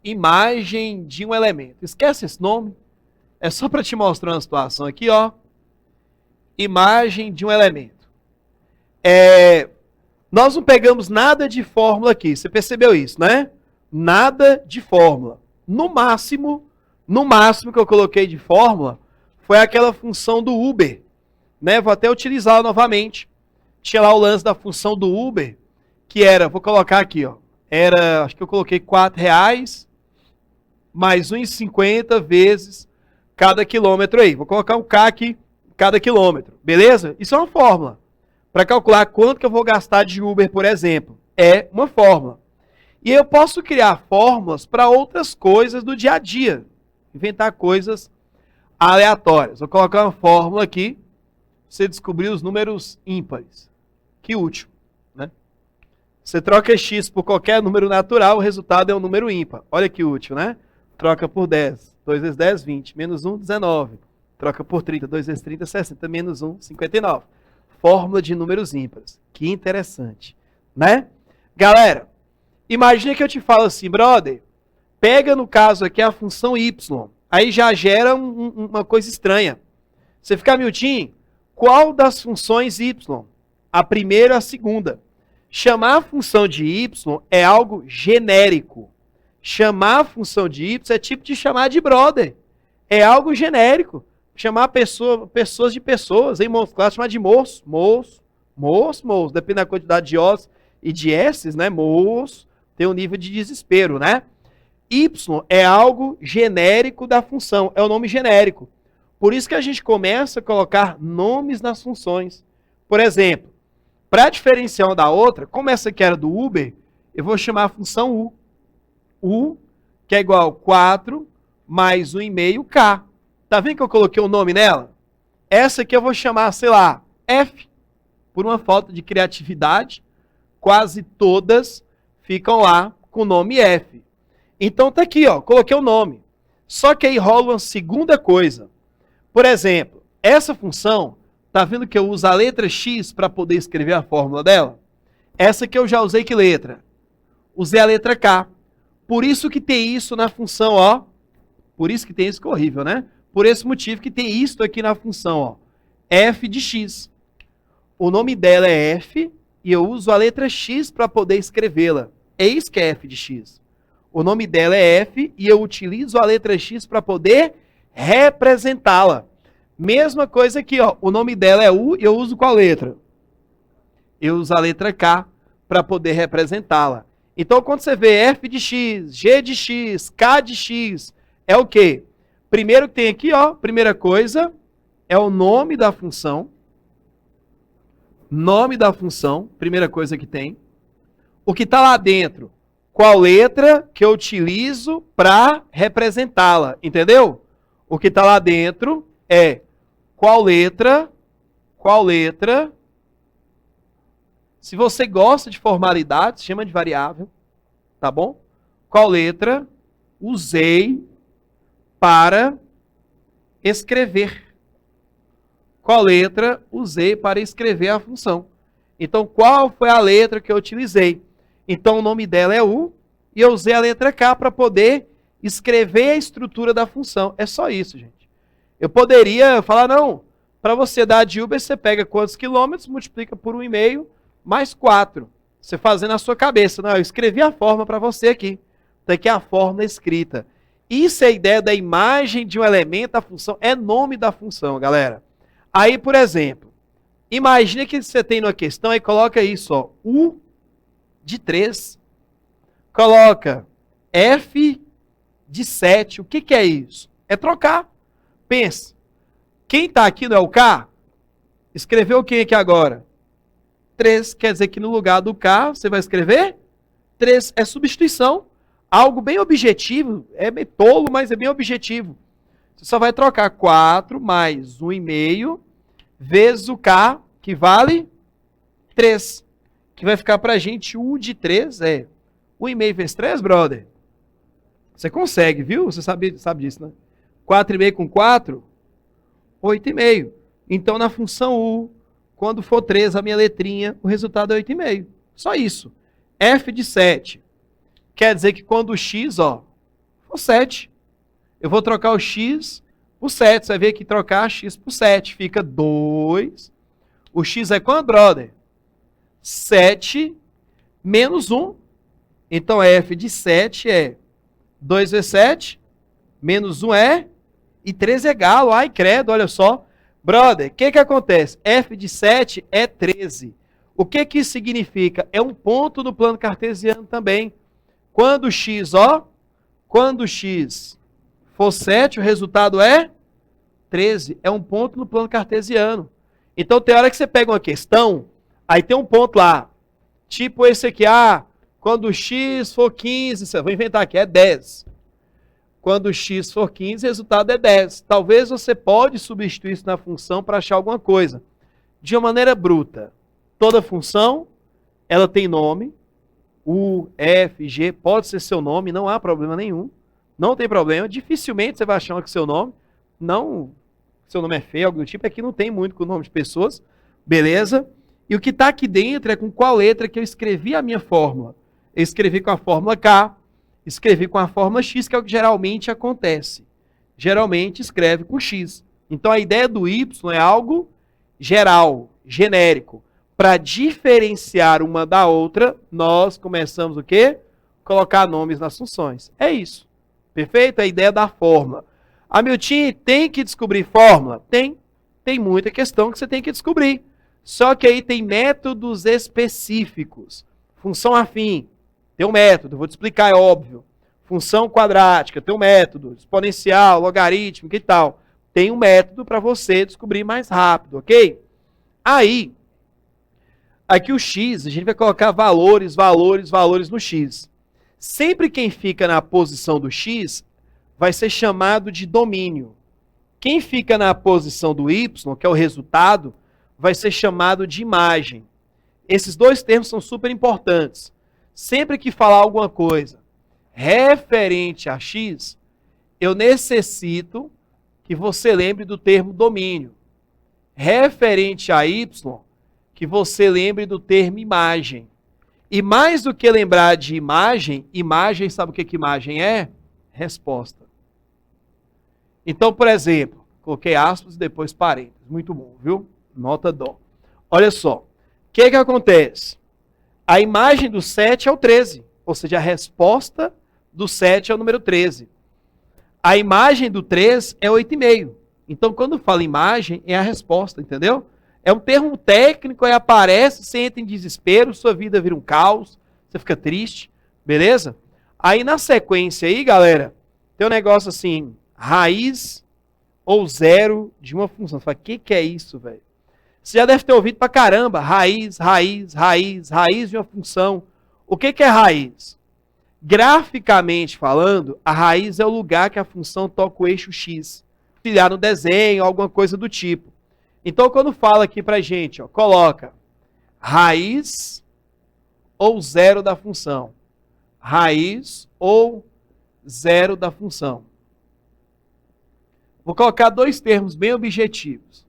imagem de um elemento. Esquece esse nome. É só para te mostrar uma situação aqui, ó. Imagem de um elemento. Nós não pegamos nada de fórmula aqui. Você percebeu isso, né? Nada de fórmula. No máximo que eu coloquei de fórmula foi aquela função do Uber, né? Vou até utilizá-la novamente. Tinha lá o lance da função do Uber, que era, vou colocar aqui, ó. Era, acho que eu coloquei R$4 mais 1,50 vezes cada quilômetro aí. Vou colocar um K aqui, cada quilômetro. Beleza? Isso é uma fórmula. Para calcular quanto que eu vou gastar de Uber, por exemplo. É uma fórmula. E eu posso criar fórmulas para outras coisas do dia a dia. Inventar coisas aleatórias. Vou colocar uma fórmula aqui. Você descobrir os números ímpares. Que útil, né? Você troca x por qualquer número natural, o resultado é um número ímpar. Olha que útil, né? Troca por 10. 2 vezes 10, 20. Menos 1, 19. Troca por 30. 2 vezes 30, 60. Menos 1, 59. Fórmula de números ímpares. Que interessante, né? Galera, imagina que eu te falo assim, brother, pega no caso aqui a função y. Aí já gera uma coisa estranha. Você fica, Milton, qual das funções y? A primeira ou a segunda? Chamar a função de y é algo genérico. Chamar a função de y é tipo de chamar de brother. É algo genérico. Chamar pessoas de pessoas. Em classe chamar de moço. Depende da quantidade de Os e de Ss, né? Moço. Tem um nível de desespero, né? Y é algo genérico da função. É o nome genérico. Por isso que a gente começa a colocar nomes nas funções. Por exemplo, para diferenciar uma da outra, como essa aqui era do Uber, eu vou chamar a função U. U, que é igual a 4 mais 1,5K. Tá vendo que eu coloquei o nome nela? Essa aqui eu vou chamar, sei lá, F. Por uma falta de criatividade, quase todas ficam lá com o nome F. Então tá aqui, ó, coloquei o nome. Só que aí rola uma segunda coisa. Por exemplo, essa função, tá vendo que eu uso a letra X para poder escrever a fórmula dela? Essa aqui eu já usei que letra? Usei a letra K. Por isso que tem isso na função, ó. Por isso que tem isso, que é horrível, né? Por esse motivo que tem isso aqui na função, ó. F de X. O nome dela é F e eu uso a letra X para poder escrevê-la. É isso que é F de X. O nome dela é F e eu utilizo a letra X para poder representá-la. Mesma coisa aqui, ó. O nome dela é U e eu uso qual letra? Eu uso a letra K para poder representá-la. Então, quando você vê F de X, G de X, K de X, é o quê? Primeiro que tem aqui, ó, primeira coisa, é o nome da função. Nome da função, primeira coisa que tem. O que está lá dentro? Qual letra que eu utilizo para representá-la, entendeu? O que está lá dentro é qual letra. Se você gosta de formalidades, chama de variável, tá bom? Qual letra usei para escrever? Qual letra usei para escrever a função? Então, qual foi a letra que eu utilizei? Então, o nome dela é U e eu usei a letra K para poder escrever a estrutura da função. É só isso, gente. Eu poderia falar, não, para você dar de Uber, você pega quantos quilômetros, multiplica por 1,5 mais 4. Você fazendo na sua cabeça. Não, eu escrevi a fórmula para você aqui. Está aqui a fórmula escrita. Isso é a ideia da imagem de um elemento, a função. É nome da função, galera. Aí, por exemplo, imagina que você tem uma questão e coloca isso, ó, U de 3. Coloca F de 7. O que é isso? É trocar. Pensa. Quem está aqui não é o K? Escreveu quem aqui agora? 3, quer dizer que no lugar do K, você vai escrever 3. É substituição. Algo bem objetivo. É bem tolo, mas é bem objetivo. Você só vai trocar 4 mais 1,5 vezes o K, que vale 3. Que vai ficar pra gente U de 3 é 1,5 vezes 3, brother? Você consegue, viu? Você sabe disso, né? 4,5 com 4? 8,5. Então, na função U, quando for 3, a minha letrinha, o resultado é 8,5. Só isso. F de 7. Quer dizer que quando o X, ó, for 7. Eu vou trocar o x por 7. Você vai ver que trocar x por 7 fica 2. O x é quanto, brother? 7 menos 1. Então, f de 7 é 2 vezes 7, menos 1 é, e 13 é galo. Ai, credo, olha só. Brother, o que acontece? F de 7 é 13. O que isso significa? É um ponto no plano cartesiano também. Quando x for 7, o resultado é 13. É um ponto no plano cartesiano. Então, tem hora que você pega uma questão, aí tem um ponto lá. Tipo esse aqui, quando x for 15, vou inventar aqui, é 10. Quando x for 15, o resultado é 10. Talvez você pode substituir isso na função para achar alguma coisa. De uma maneira bruta. Toda função, ela tem nome. U, F, G, pode ser seu nome, não há problema nenhum. Não tem problema. Dificilmente você vai achar uma com seu nome. Não, seu nome é feio, algo do tipo. Aqui não tem muito com o nome de pessoas. Beleza? E o que está aqui dentro é com qual letra que eu escrevi a minha fórmula. Eu escrevi com a fórmula K, escrevi com a fórmula X, que é o que geralmente acontece. Geralmente escreve com X. Então a ideia do Y é algo geral, genérico. Para diferenciar uma da outra, nós começamos o quê? Colocar nomes nas funções. É isso. Perfeito? A ideia da fórmula. Milton, tem que descobrir fórmula? Tem. Tem muita questão que você tem que descobrir. Só que aí tem métodos específicos. Função afim, tem um método, vou te explicar, é óbvio. Função quadrática, tem um método. Exponencial, logarítmica e tal. Tem um método para você descobrir mais rápido, ok? Aí, aqui o x, a gente vai colocar valores no x. Sempre quem fica na posição do x vai ser chamado de domínio. Quem fica na posição do y, que é o resultado, vai ser chamado de imagem. Esses dois termos são super importantes. Sempre que falar alguma coisa referente a x, eu necessito que você lembre do termo domínio. Referente a y, que você lembre do termo imagem. E mais do que lembrar de imagem, sabe o que imagem é? Resposta. Então, por exemplo, coloquei aspas e depois parênteses. Muito bom, viu? Nota dó. Olha só. O que acontece? A imagem do 7 é o 13. Ou seja, a resposta do 7 é o número 13. A imagem do 3 é 8,5. Então, quando fala imagem, é a resposta, entendeu? É um termo técnico, aí aparece, você entra em desespero, sua vida vira um caos, você fica triste, beleza? Aí na sequência aí, galera, tem um negócio assim, raiz ou zero de uma função. Você fala, o que é isso, velho? Você já deve ter ouvido pra caramba, raiz de uma função. O que é raiz? Graficamente falando, a raiz é o lugar que a função toca o eixo X. Auxiliar no desenho, alguma coisa do tipo. Então, quando fala aqui pra gente, coloca raiz ou zero da função. Raiz ou zero da função. Vou colocar dois termos bem objetivos.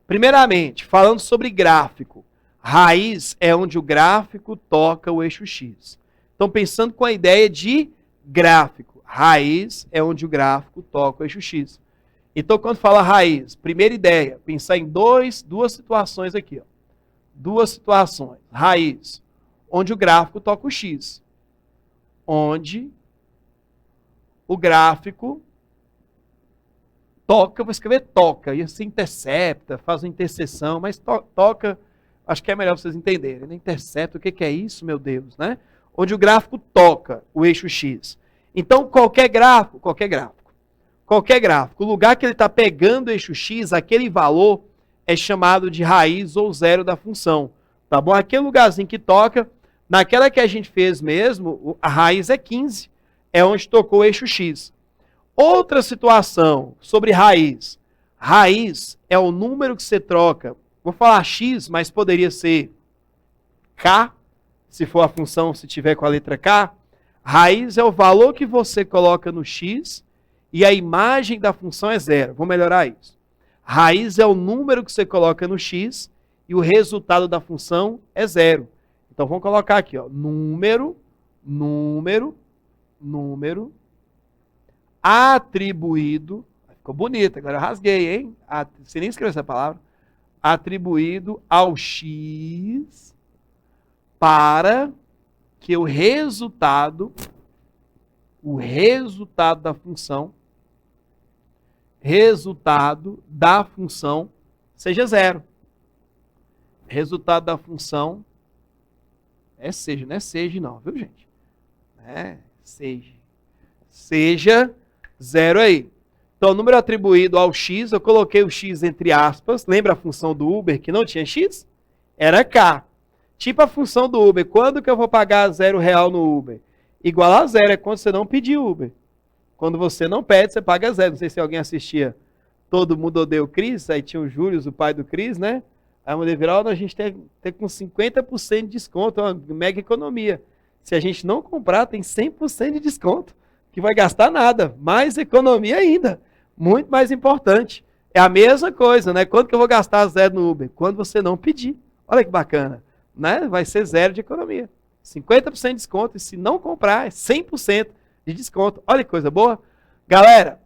Primeiramente, falando sobre gráfico. Raiz é onde o gráfico toca o eixo X. Então, pensando com a ideia de gráfico. Raiz é onde o gráfico toca o eixo X. Então, quando fala raiz, primeira ideia, pensar em duas situações aqui. Duas situações. Raiz, onde o gráfico toca o X. Onde o gráfico toca, eu vou escrever toca, e você intercepta, faz uma interseção, mas toca, acho que é melhor vocês entenderem. Né? Intercepta, o que é isso, meu Deus, né? Onde o gráfico toca o eixo X. Então, qualquer gráfico, o lugar que ele está pegando o eixo X, aquele valor é chamado de raiz ou zero da função. Tá bom? Aquele lugarzinho que toca, naquela que a gente fez mesmo, a raiz é 15, é onde tocou o eixo X. Outra situação sobre raiz. Raiz é o número que você troca. Vou falar X, mas poderia ser K, se for a função, se tiver com a letra K. Raiz é o valor que você coloca no X e a imagem da função é zero. Vou melhorar isso. Raiz é o número que você coloca no X e o resultado da função é zero. Então vamos colocar aqui, número, atribuído, ficou bonito, agora eu rasguei, hein? Você nem escreveu essa palavra. Atribuído ao x para que o resultado da função, seja zero. Resultado da função é seja, não é seja não, viu, gente? É seja zero aí. Então, o número atribuído ao x, eu coloquei o x entre aspas. Lembra a função do Uber que não tinha x? Era k. Tipo a função do Uber. Quando que eu vou pagar R$0 no Uber? Igual a zero é quando você não pediu Uber. Quando você não pede, você paga zero. Não sei se alguém assistia Todo Mundo Odeia o Chris. Aí tinha o Júlio, o pai do Chris, né? Aí a mulher virou, a gente tem com 50% de desconto. É uma mega economia. Se a gente não comprar, tem 100% de desconto. Que vai gastar nada. Mais economia ainda. Muito mais importante. É a mesma coisa, né? Quando que eu vou gastar zero no Uber? Quando você não pedir. Olha que bacana. Né? Vai ser zero de economia. 50% de desconto. E se não comprar, é 100% de desconto. Olha que coisa boa. Galera,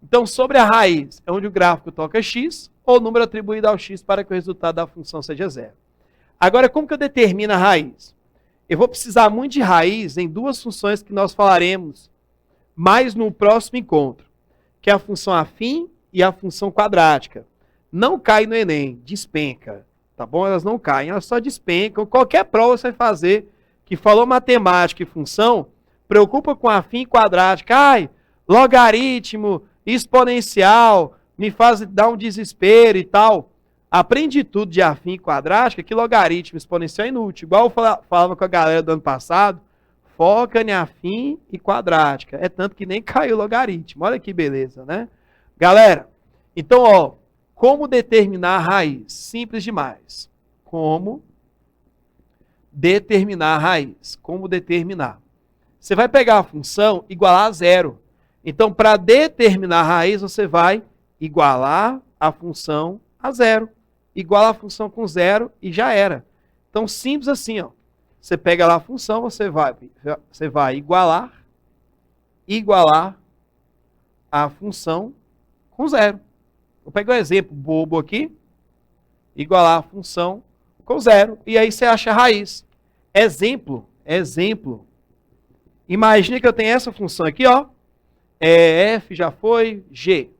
então sobre a raiz, é onde o gráfico toca x, ou o número atribuído ao x para que o resultado da função seja zero. Agora, como que eu determino a raiz? Eu vou precisar muito de raiz em duas funções que nós falaremos mais no próximo encontro, que é a função afim e a função quadrática. Não cai no Enem, despenca, tá bom? Elas não caem, elas só despencam. Qualquer prova você vai fazer que falou matemática e função, preocupa com afim e quadrática. Ai, logaritmo, exponencial, me faz dar um desespero e tal. Aprende tudo de afim e quadrática, que logaritmo exponencial é inútil. Igual eu falava com a galera do ano passado, foca em afim e quadrática. É tanto que nem caiu o logaritmo. Olha que beleza, né? Galera, então, ó, como determinar a raiz? Simples demais. Como determinar a raiz? Como determinar? Você vai pegar a função igualar a zero. Então, para determinar a raiz, você vai igualar a função a zero. Iguala a função com zero e já era. Então, simples assim, ó. Você pega lá a função, você vai igualar a função com zero. Vou pegar um exemplo bobo aqui. Igualar a função com zero. E aí você acha a raiz. Exemplo. Imagine que eu tenho essa função aqui, ó. F já foi, G.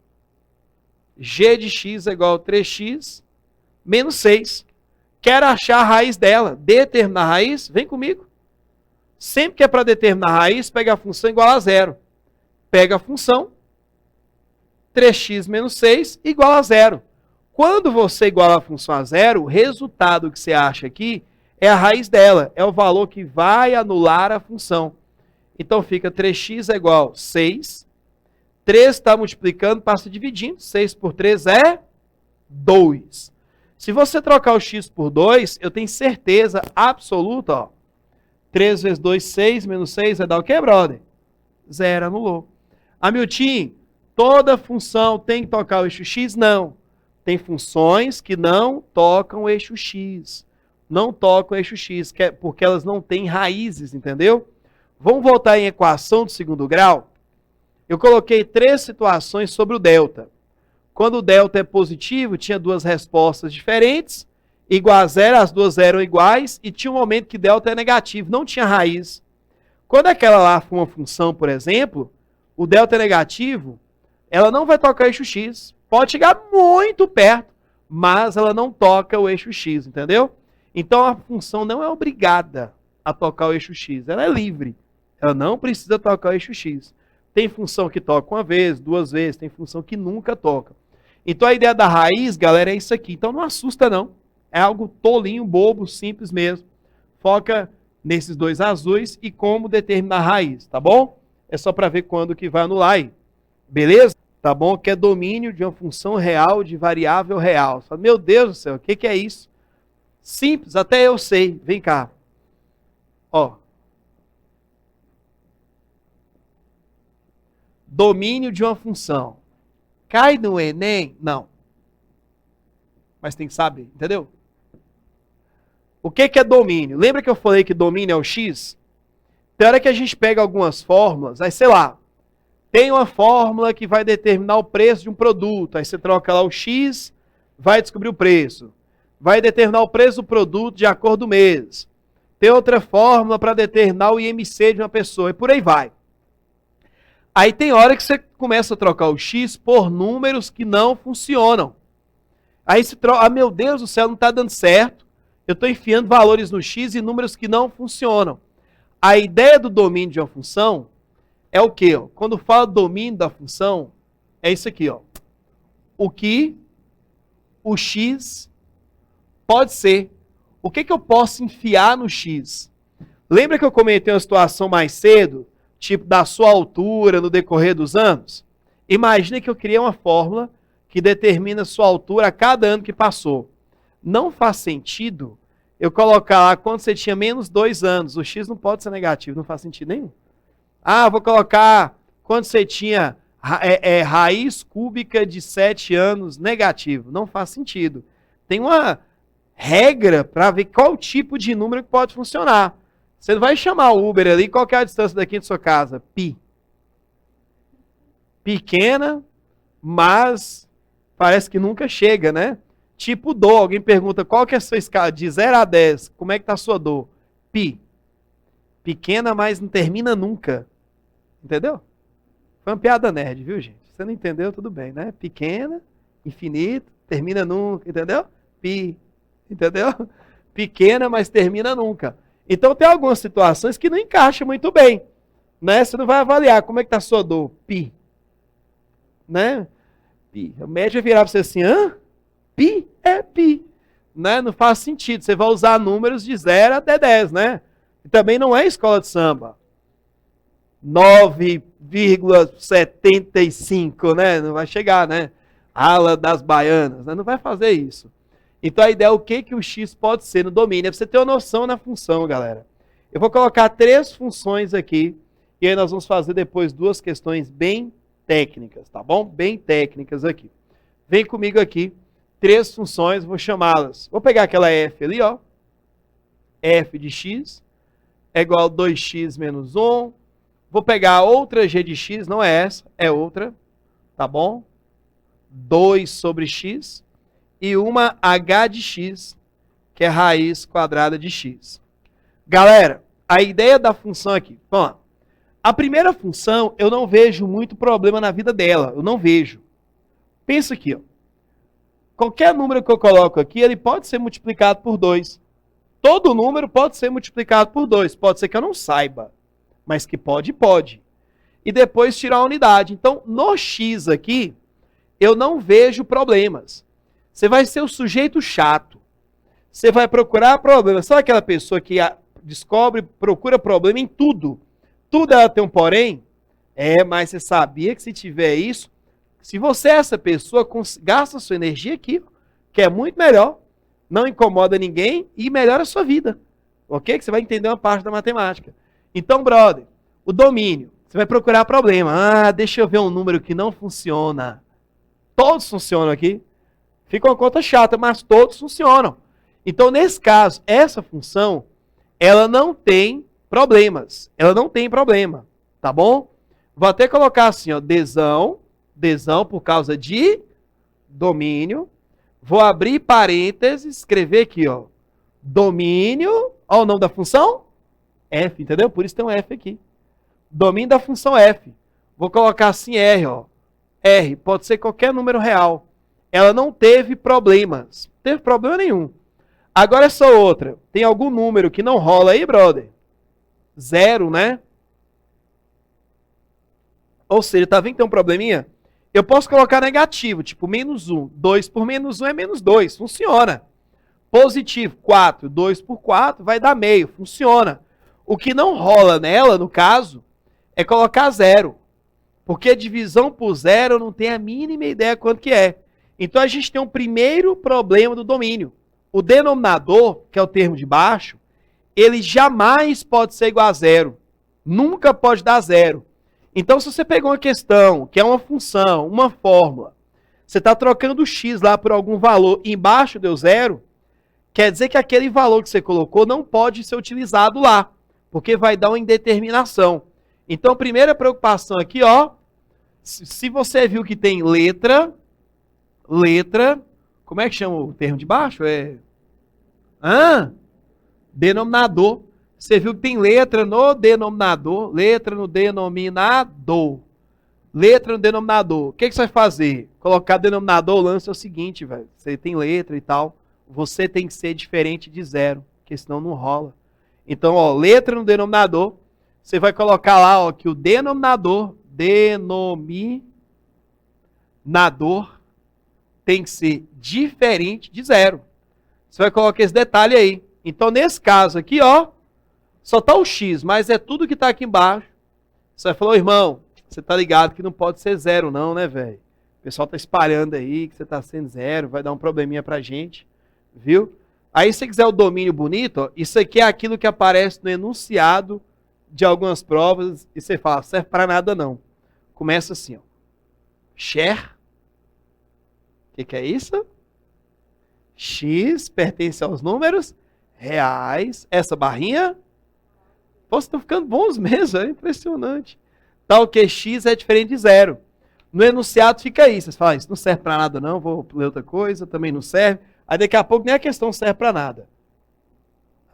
G de x é igual a 3x menos 6. Quero achar a raiz dela. Determinar a raiz, vem comigo. Sempre que é para determinar a raiz, pega a função igual a zero. Pega a função, 3x menos 6 igual a zero. Quando você iguala a função a zero, o resultado que você acha aqui é a raiz dela. É o valor que vai anular a função. Então fica 3x é igual a 6. 3 está multiplicando, passa dividindo. 6 por 3 é 2. Se você trocar o x por 2, eu tenho certeza absoluta, ó. 3 vezes 2, 6, menos 6 vai dar o quê, brother? Zero, anulou. Hamilton, toda função tem que tocar o eixo x? Não. Tem funções que não tocam o eixo x. Não tocam o eixo x, porque elas não têm raízes, entendeu? Vamos voltar em equação do segundo grau? Eu coloquei 3 situações sobre o delta. Quando o delta é positivo, tinha duas respostas diferentes, igual a zero, as duas eram iguais, e tinha um momento que delta é negativo, não tinha raiz. Quando aquela lá for uma função, por exemplo, o delta é negativo, ela não vai tocar o eixo x. Pode chegar muito perto, mas ela não toca o eixo x, entendeu? Então a função não é obrigada a tocar o eixo x, ela é livre. Ela não precisa tocar o eixo x. Tem função que toca uma vez, duas vezes, tem função que nunca toca. Então a ideia da raiz, galera, é isso aqui. Então não assusta não. É algo tolinho, bobo, simples mesmo. Foca nesses dois azuis e como determinar a raiz, tá bom? É só para ver quando que vai anular aí. Beleza? Tá bom? Que é domínio de uma função real de variável real. Fala, meu Deus do céu, o que é isso? Simples, até eu sei. Vem cá. Ó. Domínio de uma função. Cai no Enem? Não. Mas tem que saber, entendeu? O que é domínio? Lembra que eu falei que domínio é o x? Tem hora que a gente pega algumas fórmulas, aí sei lá, Tem uma fórmula que vai determinar o preço de um produto. Aí você troca lá o X, vai descobrir o preço. Vai determinar o preço do produto de acordo com o mês. Tem outra fórmula para determinar o IMC de uma pessoa. E por aí vai. Aí tem hora que você começa a trocar o X por números que não funcionam. Aí você troca, meu Deus do céu, não está dando certo. Eu estou enfiando valores no X e números que não funcionam. A ideia do domínio de uma função é o quê? Quando fala domínio da função, é isso aqui. O que o X pode ser. O que eu posso enfiar no X? Lembra que eu comentei uma situação mais cedo, tipo da sua altura no decorrer dos anos? Imagina que eu criei uma fórmula que determina a sua altura a cada ano que passou. Não faz sentido eu colocar lá quando você tinha menos 2 anos. O X não pode ser negativo, não faz sentido nenhum. Ah, vou colocar quando você tinha raiz cúbica de 7 anos negativo. Não faz sentido. Tem uma regra para ver qual tipo de número que pode funcionar. Você não vai chamar o Uber ali, qual que é a distância daqui de sua casa? Pi. Pequena, mas parece que nunca chega, né? Tipo dor, alguém pergunta qual que é a sua escala de 0 a 10, como é que tá a sua dor? Pi. Pequena, mas não termina nunca. Entendeu? Foi uma piada nerd, viu, gente? Se você não entendeu, tudo bem, né? Pequena, infinito, termina nunca, entendeu? Pi. Entendeu? Pequena, mas termina nunca. Então tem algumas situações que não encaixam muito bem, né? Você não vai avaliar como é que tá a sua dor. Pi. Né? Pi. O médico vai virar para você assim, hã? Pi é pi. Né? Não faz sentido. Você vai usar números de 0 até 10, né? E também não é escola de samba. 9,75, né? Não vai chegar, né? Ala das baianas, né? Não vai fazer isso. Então a ideia é o que o X pode ser no domínio. É pra você ter uma noção na função, galera. Eu vou colocar 3 funções aqui. E aí nós vamos fazer depois 2 questões bem técnicas, tá bom? Bem técnicas aqui. Vem comigo aqui. 3 funções, vou chamá-las. Vou pegar aquela f ali, ó. F de x é igual a 2x menos 1. Vou pegar outra g de x, não é essa, é outra. Tá bom? 2 sobre x. E uma h de x, que é raiz quadrada de x. Galera, a ideia da função aqui, vamos lá. A primeira função, eu não vejo muito problema na vida dela, eu não vejo. Pensa aqui, ó. Qualquer número que eu coloco aqui, ele pode ser multiplicado por 2. Todo número pode ser multiplicado por 2. Pode ser que eu não saiba, mas que pode, pode. E depois tirar a unidade. Então, no x aqui, eu não vejo problemas. Você vai ser o sujeito chato. Você vai procurar problemas. Sabe aquela pessoa que descobre, procura problema em tudo? Tudo ela tem um porém? Mas você sabia que se tiver isso, se você é essa pessoa, gasta sua energia aqui, que é muito melhor, não incomoda ninguém e melhora a sua vida. Ok? Que você vai entender uma parte da matemática. Então, brother, o domínio. Você vai procurar problema. Ah, deixa eu ver um número que não funciona. Todos funcionam aqui. Fica uma conta chata, mas todos funcionam. Então, nesse caso, essa função, ela não tem problemas. Ela não tem problema. Tá bom? Vou até colocar assim, ó, desão por causa de domínio. Vou abrir parênteses, escrever aqui, ó, domínio, ó o nome da função, f, entendeu? Por isso tem um f aqui. Domínio da função f. Vou colocar assim r, ó. R pode ser qualquer número real. Ela não teve problemas. Não teve problema nenhum. Agora essa outra, tem algum número que não rola aí, brother? 0, né? Ou seja, tá vendo que tem um probleminha? Eu posso colocar negativo, tipo menos 1. 2 por menos 1 é menos 2. Funciona. Positivo, 4. 2 por 4 vai dar meio. Funciona. O que não rola nela, no caso, é colocar 0. Porque divisão por 0 não tem a mínima ideia quanto que é. Então a gente tem um primeiro problema do domínio. O denominador, que é o termo de baixo, ele jamais pode ser igual a 0. Nunca pode dar 0. Então, se você pegou uma questão, que é uma função, uma fórmula, você está trocando o x lá por algum valor e embaixo deu 0, quer dizer que aquele valor que você colocou não pode ser utilizado lá, porque vai dar uma indeterminação. Então, primeira preocupação aqui, ó, Se você viu que tem letra, como é que chama o termo de baixo? Denominador. Você viu que tem letra no denominador, letra no denominador. Letra no denominador. O que você vai fazer? Colocar denominador, o lance é o seguinte, velho. Você tem letra e tal, você tem que ser diferente de zero, porque senão não rola. Então, ó, letra no denominador, você vai colocar lá, ó, que o denominador tem que ser diferente de zero. Você vai colocar esse detalhe aí. Então, nesse caso aqui, ó, só tá o x, mas é tudo que tá aqui embaixo. Você vai falar, irmão, você tá ligado que não pode ser zero não, né, velho? O pessoal tá espalhando aí que você tá sendo zero, vai dar um probleminha pra gente, viu? Aí, se você quiser o domínio bonito, ó, isso aqui é aquilo que aparece no enunciado de algumas provas e você fala, serve pra nada não. Começa assim, ó. Share. O que é isso? X pertence aos números reais. Essa barrinha, pô, vocês estão ficando bons mesmo, é impressionante. Tal que X é diferente de zero. No enunciado fica isso. Você fala, isso não serve para nada não, vou ler outra coisa, também não serve. Aí daqui a pouco nem a questão serve para nada.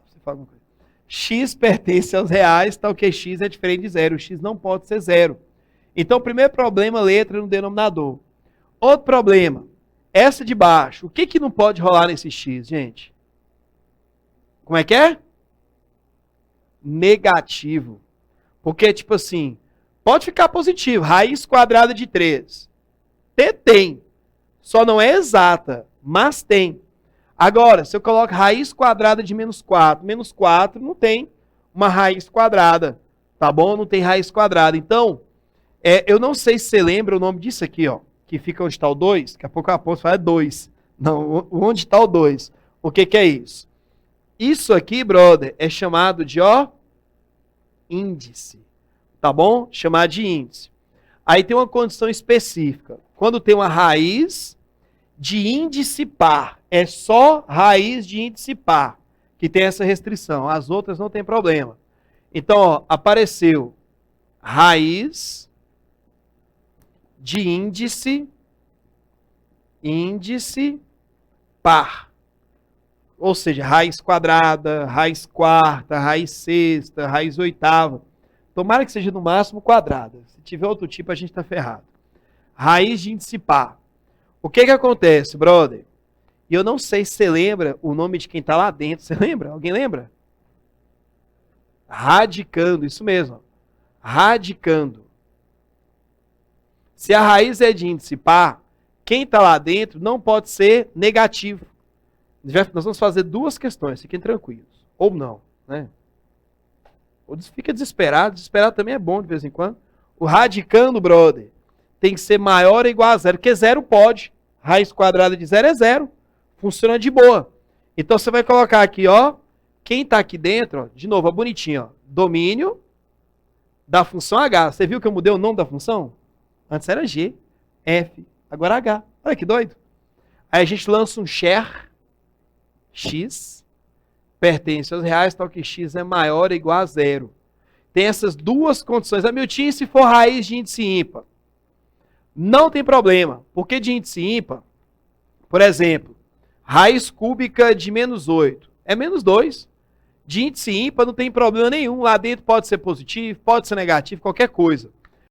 Você fala uma coisa. X pertence aos reais, tal que X é diferente de zero. O X não pode ser zero. Então, o primeiro problema, letra no denominador. Outro problema, essa de baixo. O que não pode rolar nesse X, gente? Como é que é? Negativo. Porque, tipo assim, pode ficar positivo. Raiz quadrada de 3. Tem. Só não é exata, mas tem. Agora, se eu coloco raiz quadrada de menos 4. Menos 4 não tem uma raiz quadrada. Tá bom? Não tem raiz quadrada. Então, eu não sei se você lembra o nome disso aqui, ó. Que fica onde está o 2. Daqui a pouco eu aposto e fala 2. Não, onde está o 2? O que é isso? Isso aqui, brother, é chamado de, ó, índice. Tá bom? Chamar de índice. Aí tem uma condição específica. Quando tem uma raiz de índice par, é só raiz de índice par que tem essa restrição. As outras não tem problema. Então, ó, apareceu raiz de índice par. Ou seja, raiz quadrada, raiz quarta, raiz sexta, raiz oitava. Tomara que seja no máximo quadrada. Se tiver outro tipo, a gente está ferrado. Raiz de índice par. O que acontece, brother? E eu não sei se você lembra o nome de quem está lá dentro. Você lembra? Alguém lembra? Radicando, isso mesmo. Radicando. Se a raiz é de índice par, quem está lá dentro não pode ser negativo. Nós vamos fazer duas questões, fiquem tranquilos. Ou não, né? Ou fica desesperado. Desesperado também é bom de vez em quando. O radicando, brother, tem que ser maior ou igual a zero, porque zero pode. Raiz quadrada de zero é zero. Funciona de boa. Então você vai colocar aqui, ó, quem está aqui dentro, ó, de novo, ó, bonitinho, ó, domínio da função H. Você viu que eu mudei o nome da função? Antes era G, F, agora H. Olha que doido. Aí a gente lança um share, X, pertence aos reais, tal que X é maior ou igual a zero. Tem essas duas condições. Hamilton, se for raiz de índice ímpar, não tem problema. Porque de índice ímpar, por exemplo, raiz cúbica de menos 8 é menos 2. De índice ímpar não tem problema nenhum. Lá dentro pode ser positivo, pode ser negativo, qualquer coisa.